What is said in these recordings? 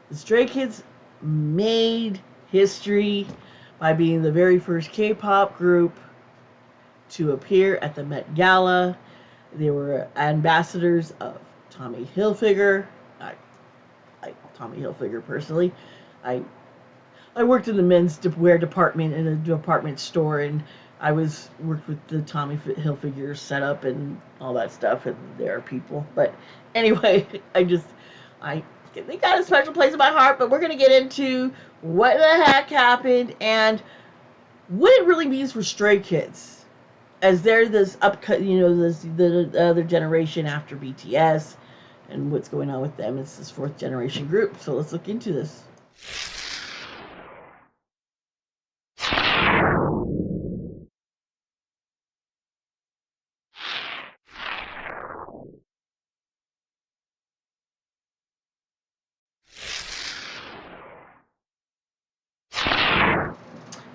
The Stray Kids made history by being the very first K-pop group to appear at the Met Gala. They were ambassadors of Tommy Hilfiger. I like Tommy Hilfiger personally. I I worked in the men's wear department in a department store, and I worked with the Tommy Hilfiger setup and all that stuff, and their people. But anyway, I they got a special place in my heart. But we're gonna get into what the heck happened and what it really means for Stray Kids, as they're this the other generation after BTS, and what's going on with them. It's this fourth generation group. So let's look into this.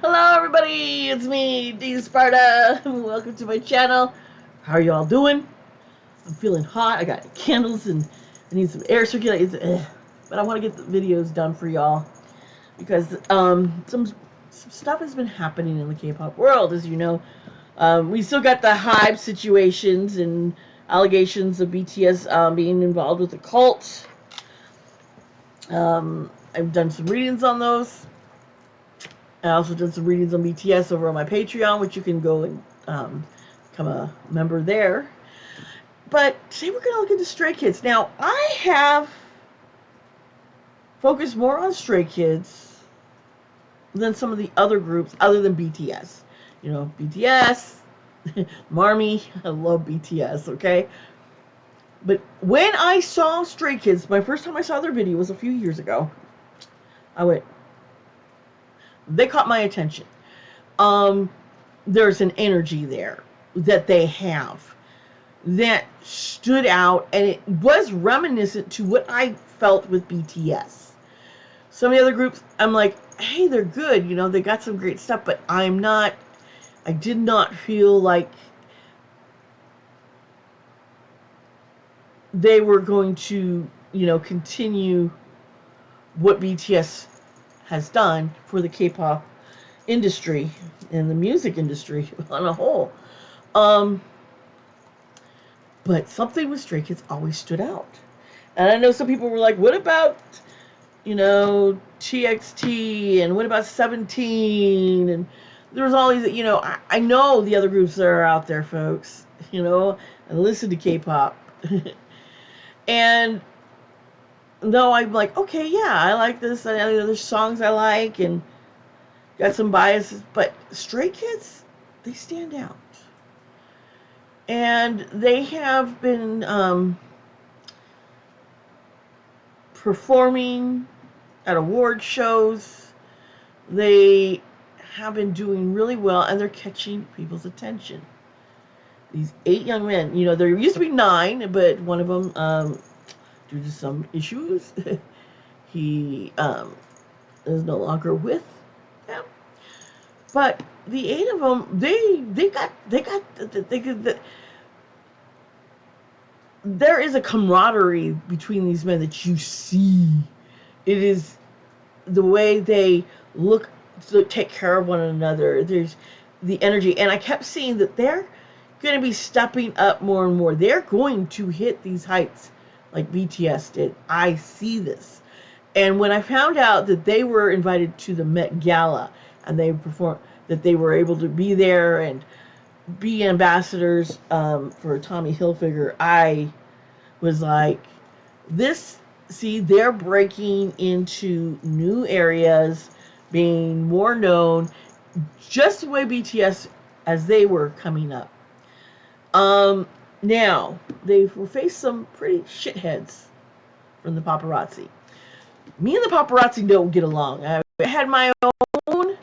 Hello everybody, it's me, Dee Sparta. Welcome to my channel. How are y'all doing? I'm feeling hot. I got candles and I need some air circulation. But I want to get the videos done for y'all because some stuff has been happening in the K-pop world, as you know. We still got the Hype situations and allegations of BTS being involved with the cult. I've done some readings on those. I also did some readings on BTS over on my Patreon, which you can go and become a member there. But today we're going to look into Stray Kids. Now, I have focused more on Stray Kids than some of the other groups other than BTS. You know, BTS, Marmy, I love BTS, okay? But when I saw Stray Kids, my first time I saw their video was a few years ago. I went, they caught my attention. There's an energy there that they have that stood out, and it was reminiscent to what I felt with BTS. Some of the other groups, I'm like, hey, they're good, you know, they got some great stuff, but I did not feel like they were going to, you know, continue what BTS has done for the K-pop industry and the music industry on a whole. But something with Stray Kids always stood out. And I know some people were like, what about, you know, TXT, and what about 17? And there was all these, you know, I know the other groups that are out there, folks, you know, and listen to K-pop. And though I'm like, okay, yeah, I like this, and there's songs I like, and got some biases, but Stray Kids, they stand out. And they have been performing at award shows. They have been doing really well, and they're catching people's attention. These 8 young men, you know, there used to be 9, but one of them, due to some issues, he is no longer with them. But the 8 of them, there is a camaraderie between these men that you see. It is the way they look to take care of one another. There's the energy, and I kept seeing that they're going to be stepping up more and more. They're going to hit these heights like BTS did. I see this. And when I found out that they were invited to the Met Gala and they performed, that they were able to be there and be ambassadors for Tommy Hilfiger, I was like, they're breaking into new areas, being more known, just the way BTS as they were coming up. Now, they've faced some pretty shitheads from the paparazzi. Me and the paparazzi don't get along. I had my own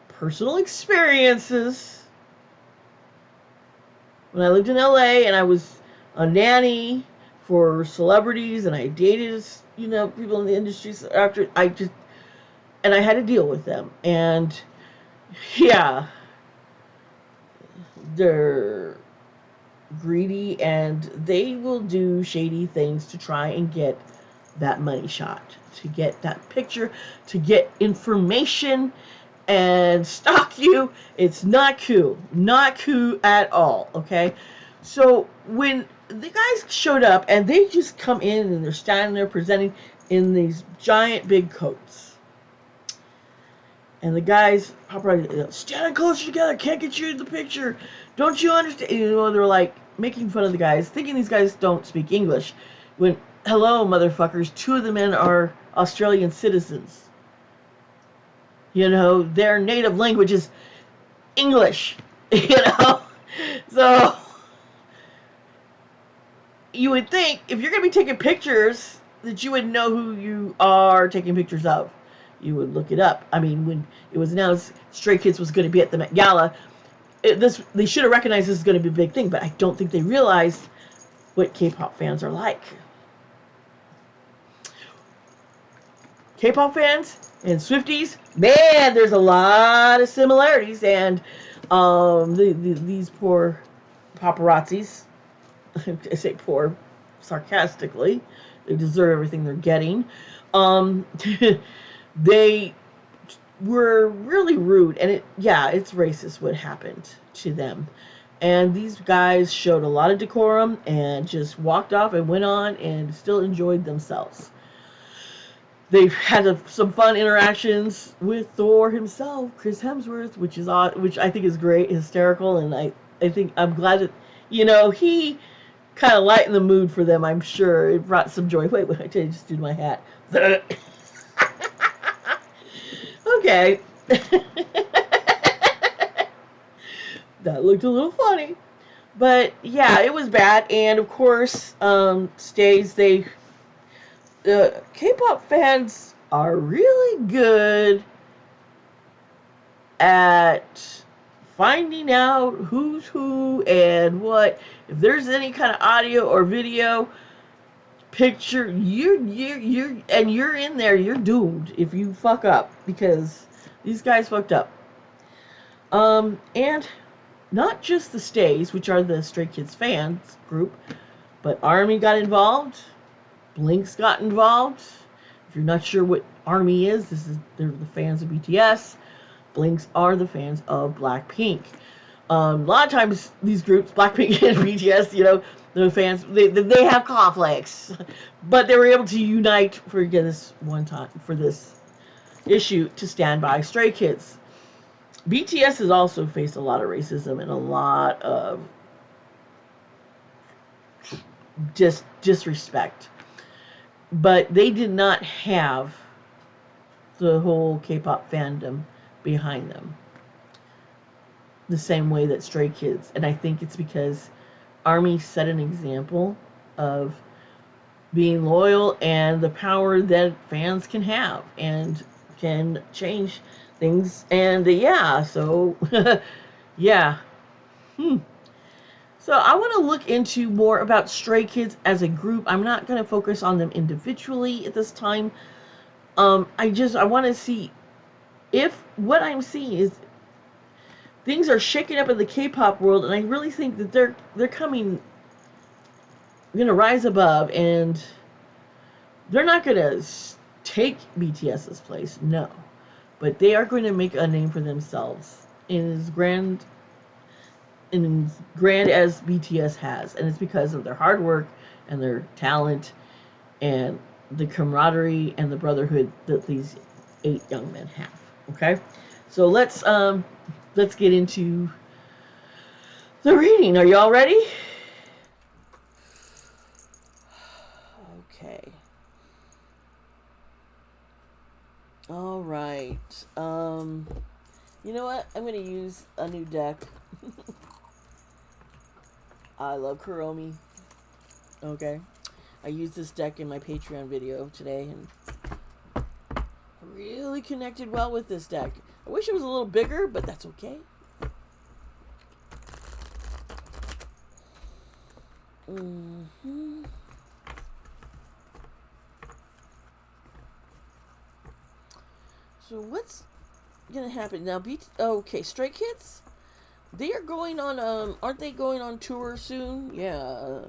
personal experiences when I lived in LA, and I was a nanny for celebrities, and I dated, you know, people in the industry. So after I had to deal with them, and yeah, they're greedy, and they will do shady things to try and get that money shot, to get that picture, to get information and stalk you. It's not cool. Not cool at all, okay? So when the guys showed up and they just come in and they're standing there presenting in these giant big coats. And the guys, paparazzi, stand closer together, can't get you in the picture. Don't you understand? You know, they're like making fun of the guys, thinking these guys don't speak English. When, hello, motherfuckers, 2 of the men are Australian citizens. You know, their native language is English. You know? So, you would think, if you're going to be taking pictures, that you would know who you are taking pictures of. You would look it up. I mean, when it was announced Stray Kids was going to be at the Met Gala, they should have recognized this is going to be a big thing, but I don't think they realized what K-pop fans are like. K-pop fans and Swifties, man, there's a lot of similarities, and these poor paparazzis, I say poor sarcastically, they deserve everything they're getting. They were really rude, and it's racist what happened to them. And these guys showed a lot of decorum and just walked off and went on and still enjoyed themselves. They've had some fun interactions with Thor himself, Chris Hemsworth, which is odd, which I think is great, hysterical, and I think I'm glad that, you know, he kind of lightened the mood for them. I'm sure it brought some joy. Wait, I tell you, just do my hat. Okay. That looked a little funny. But yeah, it was bad. And of course, K-pop fans are really good at finding out who's who and what. If there's any kind of audio or video picture, you're in there, you're doomed if you fuck up, because these guys fucked up. And not just the Stays, which are the Stray Kids fans group, but ARMY got involved. Blinks got involved. If you're not sure what ARMY is, they're the fans of BTS. Blinks are the fans of Blackpink. A lot of times these groups, Blackpink and BTS, you know, the fans, they have conflicts, but they were able to unite for this one time, for this issue, to stand by Stray Kids. BTS has also faced a lot of racism and a lot of just disrespect, but they did not have the whole K-pop fandom behind them the same way that Stray Kids. And I think it's because ARMY set an example of being loyal and the power that fans can have and can change things. And so yeah. So I want to look into more about Stray Kids as a group. I'm not going to focus on them individually at this time. I want to see if what I'm seeing is things are shaking up in the K-pop world, and I really think that they're going to rise above, and they're not going to take BTS's place, no, but they are going to make a name for themselves in as grand as BTS has, and it's because of their hard work and their talent and the camaraderie and the brotherhood that these 8 young men have. Okay, so let's get into the reading. Are you all ready? Okay. All right. You know what? I'm going to use a new deck. I love Kuromi. Okay. I used this deck in my Patreon video today, and I really connected well with this deck. I wish it was a little bigger, but that's okay. So what's gonna happen now? Okay, Stray Kids. They are going on. Aren't they going on tour soon? Yeah.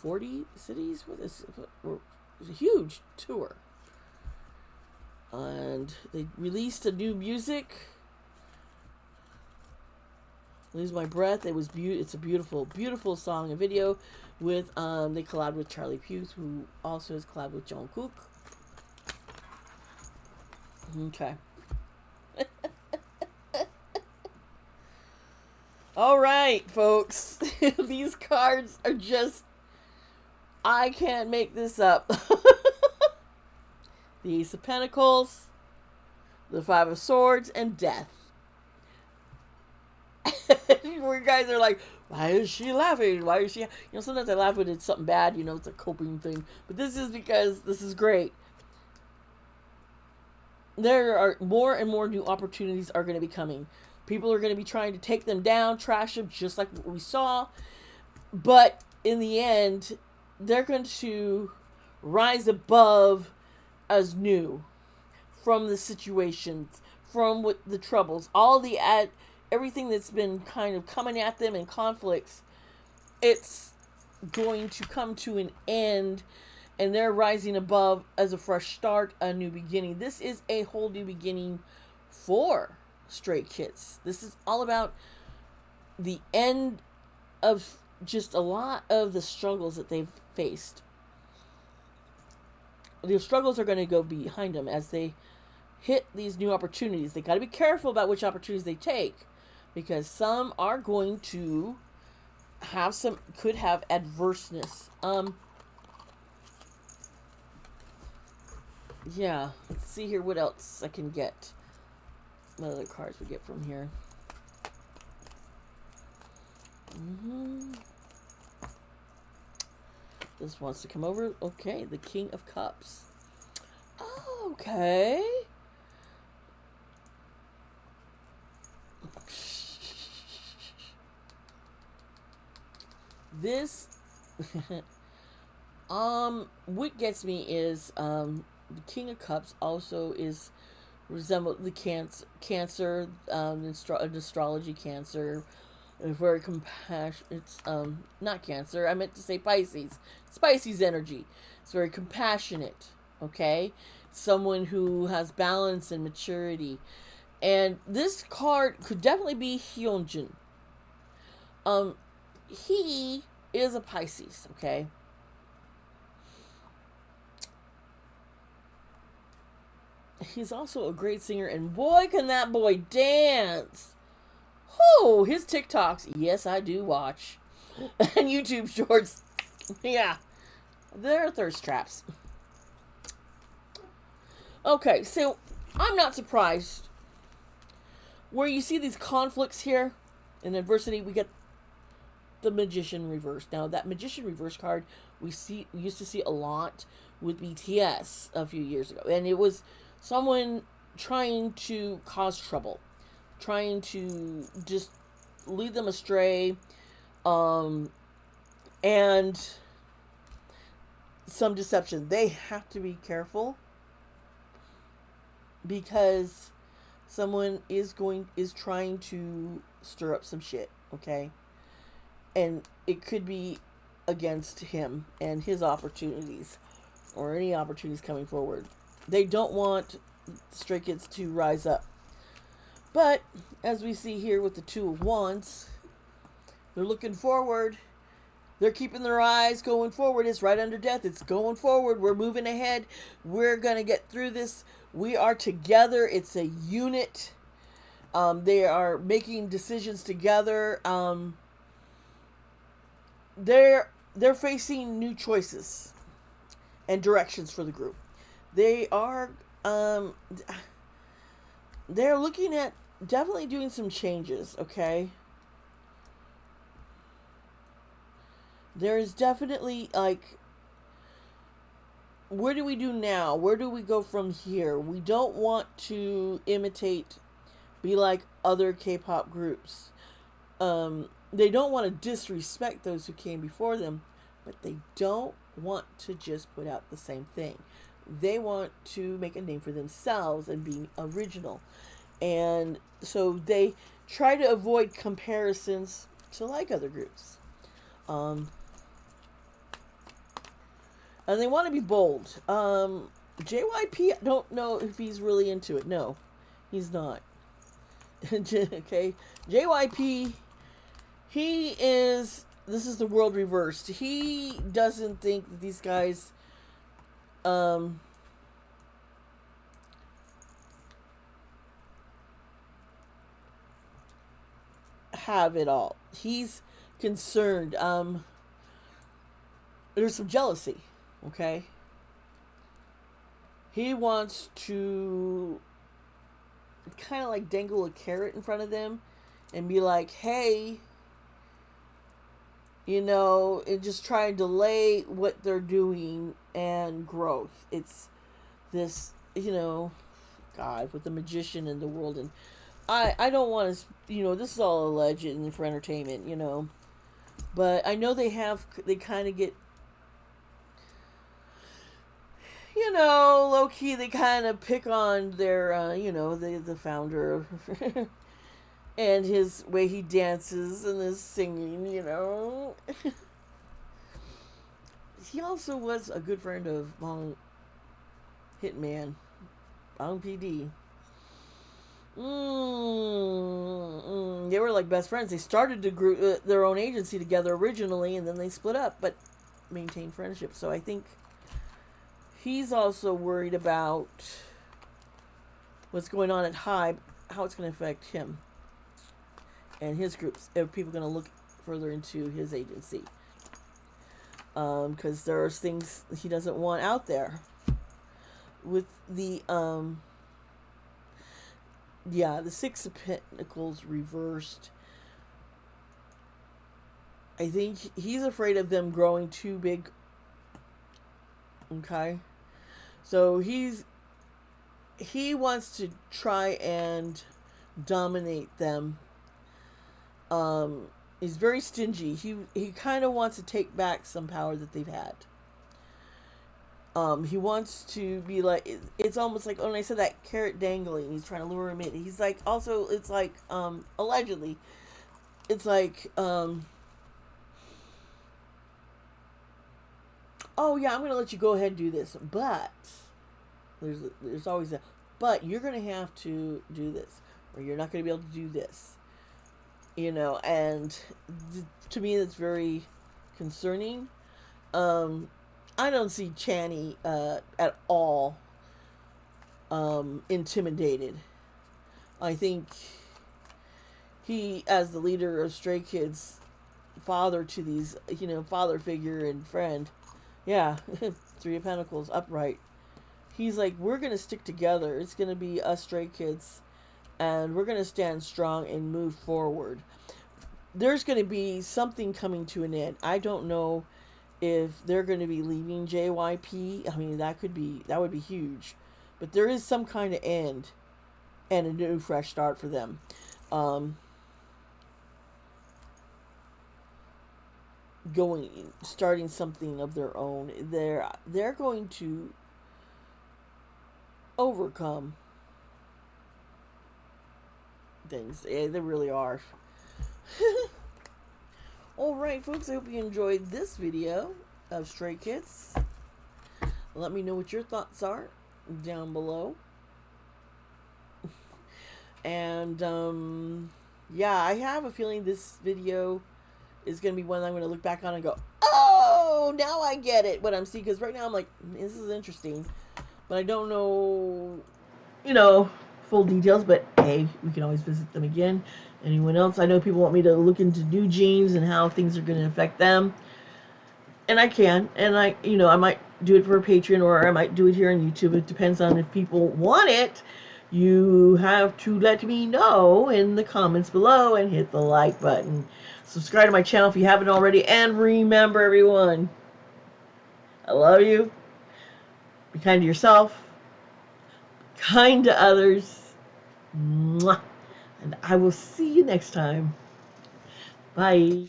40 cities. It's a huge tour. And they released a new music. Lose My Breath. It's a beautiful, beautiful song and video with they collabed with Charlie Puth, who also has collabed with John Cook. Okay. All right, folks. These cards are just, I can't make this up. The Ace of Pentacles, the Five of Swords, and Death. Where you guys are like, why is she laughing? Why is she... sometimes I laugh when it's something bad, it's a coping thing. But this is because this is great. There are more and more new opportunities are going to be coming. People are going to be trying to take them down, trash them, just like what we saw. But in the end, they're going to rise above as new from the situations, from what the troubles, everything that's been kind of coming at them in conflicts. It's going to come to an end, and they're rising above as a fresh start, a new beginning. This is a whole new beginning for Stray Kids. This is all about the end of just a lot of the struggles that they've faced. The struggles are going to go behind them as they hit these new opportunities. They got to be careful about which opportunities they take, because some are going to could have adverseness. Yeah, let's see here what else I can get. What other cards we get from here? This wants to come over. Okay, the King of Cups. Okay. This what gets me is the King of Cups also resemble the Cancer, an astrology Cancer. Very compassionate. It's not Cancer. I meant to say Pisces. It's Pisces energy. It's very compassionate. Okay, someone who has balance and maturity. And this card could definitely be Hyunjin. He is a Pisces. Okay. He's also a great singer, and boy, can that boy dance! Oh, his TikToks, yes, I do watch, and YouTube shorts, yeah, they're thirst traps. Okay, so I'm not surprised where you see these conflicts here in adversity. We get the Magician reverse. Now, that Magician reverse card we used to see a lot with BTS a few years ago, and it was someone trying to cause trouble, trying to just lead them astray, and some deception. They have to be careful, because someone is trying to stir up some shit, okay? And it could be against him and his opportunities, or any opportunities coming forward. They don't want Stray Kids to rise up. But, as we see here with the Two of Wands, they're looking forward. They're keeping their eyes going forward. It's right under Death. It's going forward. We're moving ahead. We're going to get through this. We are together. It's a unit. They are making decisions together. They're facing new choices and directions for the group. They are they're looking at definitely doing some changes, okay? There is definitely, like, where do we do now? Where do we go from here? We don't want to be like other K-pop groups. They don't want to disrespect those who came before them, but they don't want to just put out the same thing. They want to make a name for themselves and be original. And so they try to avoid comparisons to like other groups. And they want to be bold. JYP, I don't know if he's really into it. No, he's not. Okay, JYP, he is. This is the world reversed. He doesn't think that these guys have it all. He's concerned. There's some jealousy. Okay, he wants to kind of like dangle a carrot in front of them and be like, hey, and just try and delay what they're doing and growth. It's this, God, with the magician in the world. And I don't want to, this is all alleged and for entertainment, but I know they kind of get, low key, they kind of pick on their, the founder and his way he dances and his singing, He also was a good friend of Bong Hitman, Bong PD. They were like best friends. They started to group their own agency together originally, and then they split up, but maintained friendship. So I think he's also worried about what's going on at Hybe, how it's going to affect him and his groups. Are people going to look further into his agency? Because there's things he doesn't want out there. With the the Six of Pentacles reversed. I think he's afraid of them growing too big. Okay, so he wants to try and dominate them. He's very stingy. He kind of wants to take back some power that they've had. He wants to be like, it's almost like when I said that carrot dangling, he's trying to lure him in. He's like, also, it's like, allegedly, it's like, oh yeah, I'm going to let you go ahead and do this, but there's always that, but you're going to have to do this, or you're not going to be able to do this, and to me, that's very concerning. I don't see Channy at all intimidated. I think he, as the leader of Stray Kids, father to these, father figure and friend, yeah, Three of Pentacles, upright. He's like, we're going to stick together. It's going to be us Stray Kids, and we're going to stand strong and move forward. There's going to be something coming to an end. I don't know if they're going to be leaving JYP. I mean, that would be huge. But there is some kind of end and a new fresh start for them. Starting something of their own. They're going to overcome things. They really are. Alright, folks, I hope you enjoyed this video of Stray Kids. Let me know what your thoughts are down below. And, yeah, I have a feeling this video is going to be one I'm going to look back on and go, oh, now I get it, what I'm seeing. Because right now I'm like, this is interesting. But I don't know, full details. But, hey, we can always visit them again. Anyone else? I know people want me to look into New Jeans and how things are going to affect them. And I can. And I might do it for a Patreon, or I might do it here on YouTube. It depends on if people want it. You have to let me know in the comments below and hit the like button. Subscribe to my channel if you haven't already. And remember, everyone, I love you. Be kind to yourself. Kind to others. Mwah. And I will see you next time. Bye.